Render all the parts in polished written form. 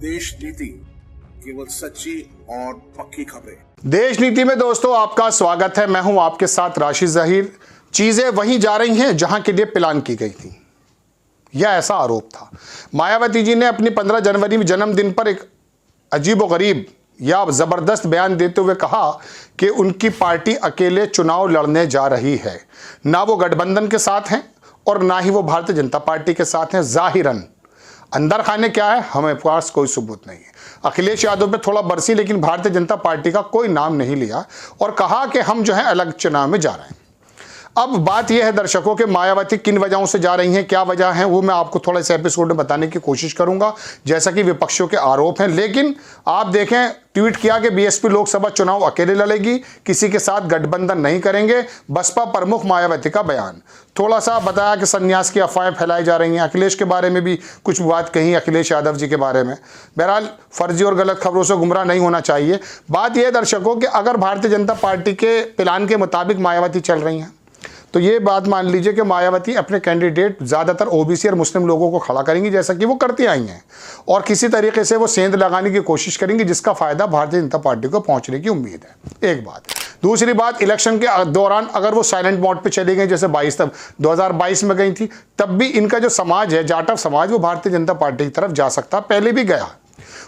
देश नीति, केवल सच्ची और पक्की खबरें। देश नीति में दोस्तों आपका स्वागत है। मैं हूं आपके साथ राशिद जहीर। चीजें वहीं जा रही हैं जहां के लिए प्लान की गई थी, यह ऐसा आरोप था। मायावती जी ने अपनी 15 जनवरी जन्मदिन पर एक अजीबोगरीब या जबरदस्त बयान देते हुए कहा कि उनकी पार्टी अकेले चुनाव लड़ने जा रही है। ना वो गठबंधन के साथ हैं और ना ही वो भारतीय जनता पार्टी के साथ हैं। जाहिरन अंदर खाने क्या है, हमें पास कोई सबूत नहीं है। अखिलेश यादव पे थोड़ा बरसी, लेकिन भारतीय जनता पार्टी का कोई नाम नहीं लिया और कहा कि हम जो है अलग चुनाव में जा रहे हैं। अब बात यह है दर्शकों कि मायावती किन वजहों से जा रही हैं, क्या वजह है, वो मैं आपको थोड़ा इस एपिसोड में बताने की कोशिश करूंगा, जैसा कि विपक्षियों के आरोप हैं। लेकिन आप देखें, ट्वीट किया कि बीएसपी लोकसभा चुनाव अकेले लड़ेगी, किसी के साथ गठबंधन नहीं करेंगे। बसपा प्रमुख मायावती का बयान। थोड़ा सा बताया कि संन्यास की अफवाहें फैलाई जा रही हैं। अखिलेश के बारे में भी कुछ बात कही, अखिलेश यादव जी के बारे में। बहरहाल फर्जी और गलत खबरों से गुमराह नहीं होना चाहिए। बात यह दर्शकों कि अगर भारतीय जनता पार्टी के प्लान के मुताबिक मायावती चल रही हैं तो ये बात मान लीजिए कि मायावती अपने कैंडिडेट ज़्यादातर ओबीसी और मुस्लिम लोगों को खड़ा करेंगी, जैसा कि वो करती आई हैं, और किसी तरीके से वो सेंध लगाने की कोशिश करेंगी जिसका फ़ायदा भारतीय जनता पार्टी को पहुंचने की उम्मीद है। एक बात। दूसरी बात, इलेक्शन के दौरान अगर वो साइलेंट मोड पे चली गई, जैसे 2022 में गई थी, तब भी इनका जो समाज है, जाटव समाज, वो भारतीय जनता पार्टी की तरफ जा सकता, पहले भी गया।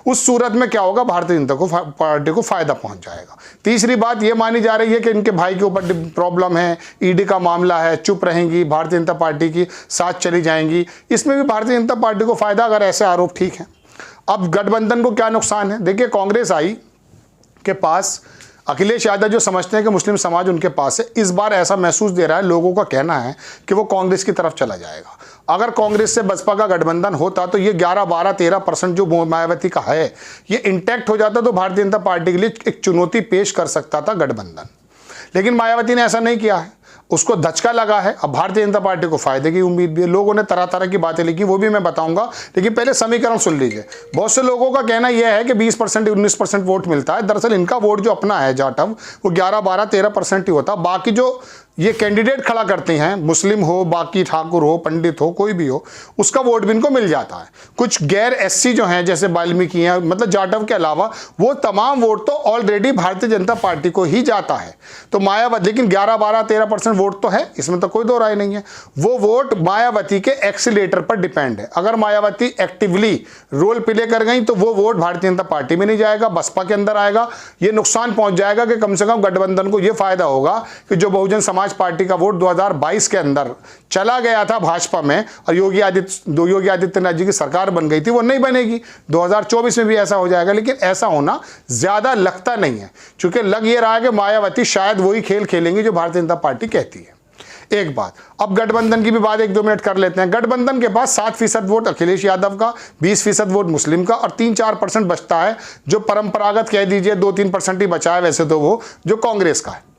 उस सूरत में क्या होगा, भारतीय जनता पार्टी को फायदा पहुंच जाएगा। तीसरी बात यह मानी जा रही है कि इनके भाई के ऊपर प्रॉब्लम है, ईडी का मामला है, चुप रहेंगी, भारतीय जनता पार्टी की साथ चली जाएंगी। इसमें भी भारतीय जनता पार्टी को फायदा, अगर ऐसे आरोप ठीक है। अब गठबंधन को क्या नुकसान है, देखिए कांग्रेस आई के पास अखिलेश यादव जो समझते हैं कि मुस्लिम समाज उनके पास है, इस बार ऐसा महसूस दे रहा है, लोगों का कहना है कि वो कांग्रेस की तरफ चला जाएगा। अगर कांग्रेस से बसपा का गठबंधन होता तो ये 11, 12, 13% जो मायावती का है, ये इंटैक्ट हो जाता तो भारतीय जनता पार्टी के लिए एक चुनौती पेश कर सकता था गठबंधन। लेकिन मायावती ने ऐसा नहीं किया है, उसको धचका लगा है। अब भारतीय जनता पार्टी को फायदे की उम्मीद भी है। लोगों ने तरह तरह की बातें लिखी, वो भी मैं बताऊंगा, लेकिन पहले समीकरण सुन लीजिए। बहुत से लोगों का कहना यह है कि 20% 19% वोट मिलता है। दरअसल इनका वोट जो अपना है जाटव, वो 11, 12, 13% ही होता। बाकी जो ये कैंडिडेट खड़ा करते हैं, मुस्लिम हो, बाकी ठाकुर हो, पंडित हो, कोई भी हो, उसका वोट भी इनको मिल जाता है। कुछ गैर एससी जो हैं, जैसे वाल्मीकि हैं, मतलब जाटव के अलावा, वो तमाम वोट तो ऑलरेडी भारतीय जनता पार्टी को ही जाता है। तो मायावती, लेकिन 11, 12, 13% वोट तो है, इसमें तो कोई दो राय नहीं है। वो वोट मायावती के एक्सीलेटर पर डिपेंड है। अगर मायावती एक्टिवली रोल प्ले कर गई तो वो वोट भारतीय जनता पार्टी में नहीं जाएगा, बसपा के अंदर आएगा। ये नुकसान पहुंच जाएगा कि कम से कम गठबंधन को ये फायदा होगा कि जो बहुजन समाज पार्टी का वोट 2022 के अंदर चला गया था भाजपा में और योगी आदित्यनाथ जी की सरकार बन गई थी, वो नहीं बनेगी। 2024 में भी ऐसा हो जाएगा, लेकिन ऐसा होना ज्यादा लगता नहीं है, क्योंकि लग ये रहा है कि मायावती शायद वही खेल खेलेंगी जो भारतीय जनता पार्टी कहती है। एक बात। अब गठबंधन की भी बात 1-2 मिनट कर लेते हैं। गठबंधन के पास 7% वोट अखिलेश यादव का, 20% वोट मुस्लिम का और 3-4% बचता है जो परंपरागत कह दीजिए, 2-3% ही बचा है वैसे तो वो, जो कांग्रेस का है।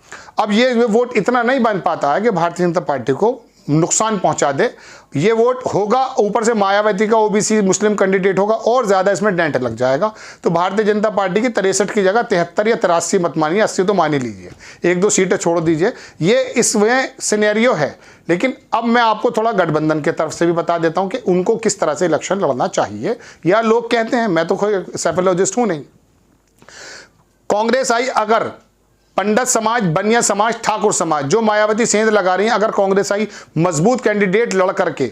अब ये वोट इतना नहीं बन पाता है कि भारतीय जनता पार्टी को नुकसान पहुंचा दे। ये वोट होगा, ऊपर से मायावती का ओबीसी मुस्लिम कैंडिडेट होगा और ज्यादा इसमें डेंट लग जाएगा। तो भारतीय जनता पार्टी की 63 की जगह 73 या 83 मत मानिए, 80 तो मान ही लीजिए, 1-2 सीटें छोड़ दीजिए, ये इसमें सिनेरियो है। लेकिन अब मैं आपको थोड़ा गठबंधन की तरफ से भी बता देता हूं कि उनको किस तरह से इलेक्शन लड़ना चाहिए, या लोग कहते हैं, मैं तो कोई साइकोलॉजिस्ट हूं नहीं। कांग्रेस आई, अगर पंडित समाज, बनिया समाज, ठाकुर समाज, जो मायावती सेंध लगा रही हैं, अगर कांग्रेस आई मजबूत कैंडिडेट लड़ करके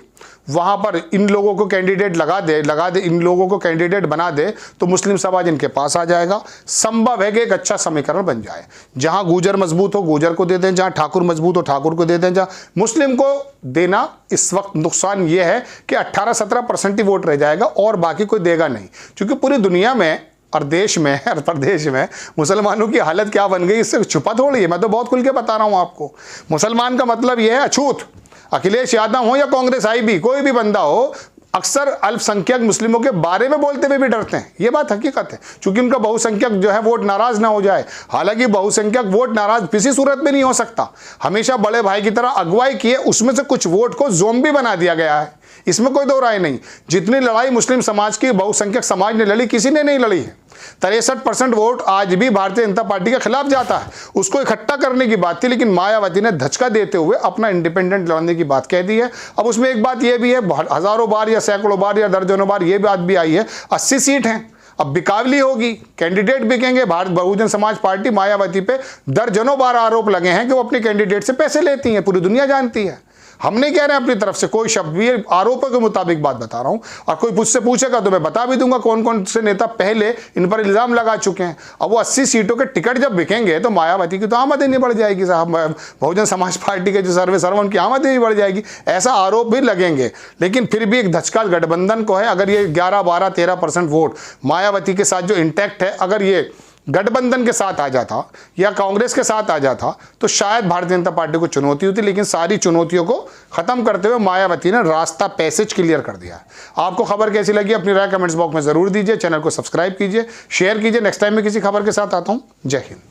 वहां पर इन लोगों को कैंडिडेट लगा दे, इन लोगों को कैंडिडेट बना दे, तो मुस्लिम समाज इनके पास आ जाएगा। संभव है कि एक अच्छा समीकरण बन जाए। जहां गुजर मजबूत हो गुजर को दे दें, जहां ठाकुर मजबूत हो ठाकुर को दे दें, जहां मुस्लिम को देना। इस वक्त नुकसान यह है कि 18-17% ही वोट रह जाएगा और बाकी कोई देगा नहीं, क्योंकि पूरी दुनिया में और देश में और प्रदेश में मुसलमानों की हालत क्या बन गई, इससे छुपा थोड़ी है। मैं तो बहुत खुल के बता रहा हूं आपको। मुसलमान का मतलब यह है अछूत। अखिलेश यादव हो या कांग्रेस आई भी, कोई भी बंदा हो, अक्सर अल्पसंख्यक मुस्लिमों के बारे में बोलते हुए भी डरते हैं। ये बात हकीकत है, क्योंकि उनका बहुसंख्यक जो है वोट नाराज ना हो जाए। हालांकि बहुसंख्यक वोट नाराज किसी सूरत में नहीं हो सकता। हमेशा बड़े भाई की तरह अगुवाई किए, उसमें से कुछ वोट को ज़ोंबी बना दिया गया है, इसमें कोई दो राय नहीं। जितनी लड़ाई मुस्लिम समाज की बहुसंख्यक समाज ने लड़ी, किसी ने नहीं लड़ी है। 63% वोट आज भी भारतीय जनता पार्टी के खिलाफ जाता है, उसको इकट्ठा करने की बात थी, लेकिन मायावती ने धचका देते हुए अपना इंडिपेंडेंट लड़ने की बात कह दी है। अब उसमें एक बात यह भी है, हजारों बार या सैकड़ों बार या दर्जनों बार यह बात भी आई है, 80 सीट हैं, अब बिकावली होगी, कैंडिडेट बिकेंगे। भारत बहुजन समाज पार्टी मायावती पे दर्जनों बार आरोप लगे हैं कि वो अपने कैंडिडेट से पैसे लेती हैं, पूरी दुनिया जानती है। हम नहीं कह रहे हैं अपनी तरफ से कोई शब्द भी, आरोपों के मुताबिक बात बता रहा हूं। और कोई मुझसे पूछेगा तो मैं बता भी दूंगा कौन कौन से नेता पहले इन पर इल्जाम लगा चुके हैं। अब वो 80 सीटों के टिकट जब बिकेंगे तो मायावती की तो आमदनी नहीं बढ़ जाएगी साहब, बहुजन समाज पार्टी के जो सर्वे उनकी आमदनी बढ़ जाएगी, ऐसा आरोप भी लगेंगे। लेकिन फिर भी एक धचका गठबंधन को है। अगर ये 11, 12, 13% वोट मायावती के साथ जो इंटैक्ट है, अगर ये गठबंधन के साथ आ जाता या कांग्रेस के साथ आ जाता तो शायद भारतीय जनता पार्टी को चुनौती होती। लेकिन सारी चुनौतियों को खत्म करते हुए मायावती ने रास्ता, पैसेज क्लियर कर दिया। आपको खबर कैसी लगी अपनी राय कमेंट्स बॉक्स में जरूर दीजिए। चैनल को सब्सक्राइब कीजिए, शेयर कीजिए। नेक्स्ट टाइम में किसी खबर के साथ आता हूं। जय हिंद।